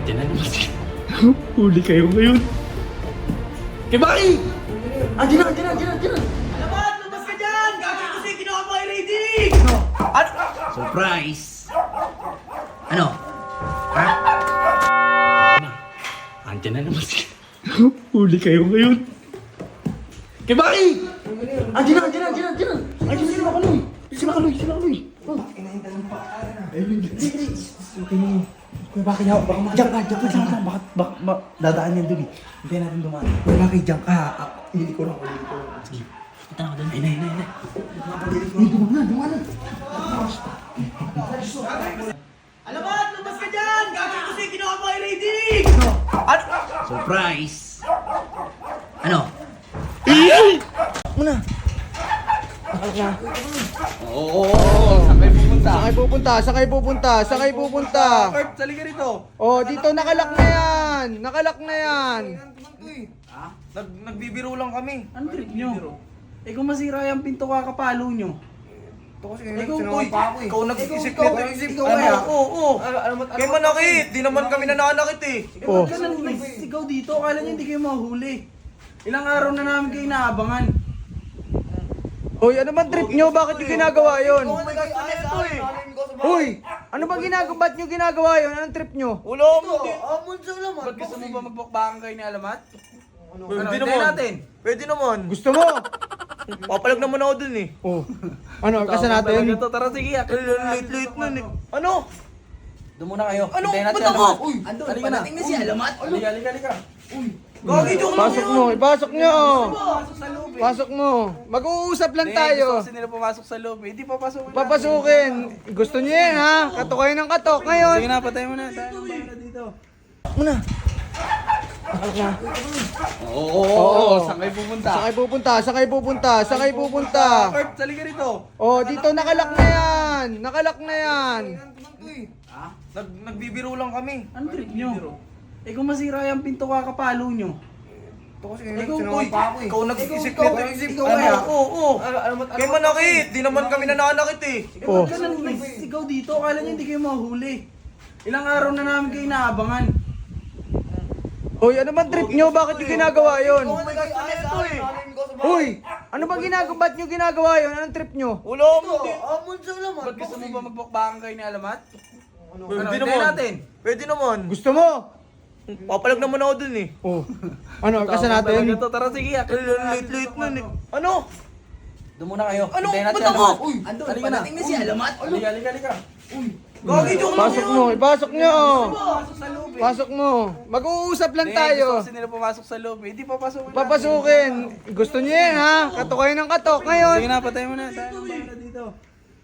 Diyan na naman sila. Huli kayo ngayon. Kibaki! Andiyan na! Alamat! Lumabas ka dyan! Gagawin kasi ginawa mo ay raiding! Ano? Surprise! Ano? Ha? Andiyan na naman sila. Huli kayo ngayon. Kibaki! Andiyan na! Andiyan sila Makaloy! Sila Makaloy! Oh. Okay mo. Kuya bakit yaw? Diyan ka. Baka dadaan yan dun eh. Hintayin natin dumaan. Kuya bakit diyan ka? Hindi ko lang. Sige. Punta na ako dun. Ay, na. Dumaan na. Alamat! Lumabas ka dyan! Gagawin kasi ginawa mo ay raiding! Ano? Surprise! Ano? Muna. Saan kayo pupunta? Kurt, sali ka rito. Oh, dito nakalak na yan. Nagbibiro lang kami. Ano trip nyo? Eh kung masira yung pinto kakapalo nyo. Ikaw nag-isip nito. Oo. Kaya manakit. Di naman kami nananakit eh. Oh. Huwag ka nang sigaw dito, akala nyo hindi kayo mahuli. Ilang araw na namin kayo inaabangan. Hoy, ano man trip nyo? Bakit yung ginagawa yon? Hoy, ano bang ba't nyo ginagawa yon? Anong trip nyo? Wala mo. Ba't gusto mo ba magbukbakan kayo ni Alamat? Pwede hintayin naman. natin. Pwede naman. Gusto mo? Papalag naman ako dun eh. Oh. Ano, kasi natin? Ito, tara sige. Late nun eh. Ano? Doon muna kayo. Ano? Hintayin natin Ba't ako? Alamat. Uy, Andun, padating na si Alamat. Halika. Gagi joke lang Pasok yun. mo, ipasok nyo. Pasok sa loob eh. Pasok mo. Mag-uusap lang Gusto tayo. kasi nila pumasok sa loob eh. Hindi papasukin. Papasukin. Gusto nyo yan ha? Katok kayo ng katok ngayon. Sige na, patay mo na. Tayo na dito. Muna. Oo. Saan kayo pupunta? Saan kayo pupunta? Kurt, sali ka rito. Oh, dito nakalak na yan. Nagbibiro lang kami. Ano trip nyo? Eh kung masira yung pinto kakapalo nyo. Ikaw nag-isip nito. Oo. Kaya manakit. Di naman kami nananakit eh. Oh. Huwag ka nang sigaw dito, akala nyo hindi kayo mahuli. Ilang araw na namin kayo inaabangan. Hoy, ano man trip nyo? Bakit yung ginagawa yon? Hoy, ano bang ba't nyo ginagawa yon? Anong trip nyo? Wala mo. Ba't gusto mo ba magbukbakan kayo ni Alamat? Pwede hintayin naman. natin. Pwede naman. Gusto mo? Papalag naman ako dun eh. Oh. Ano, kasi natin? Ito, tara sige. Late nun eh. Ano? Doon muna kayo. Ano? Hintayin natin Ba't ako? Alamat. Andun, padating na si Alamat. Halika. Gagi joke lang Pasok yun. mo, ipasok nyo. Pasok sa loob eh. Pasok mo. Mag-uusap lang Gusto tayo. kasi nila pumasok sa loob eh. Hindi papasukin. Papasukin. Gusto nyo yan ha? Katok kayo ng katok ngayon. Sige na, patay mo na. Tayo na dito.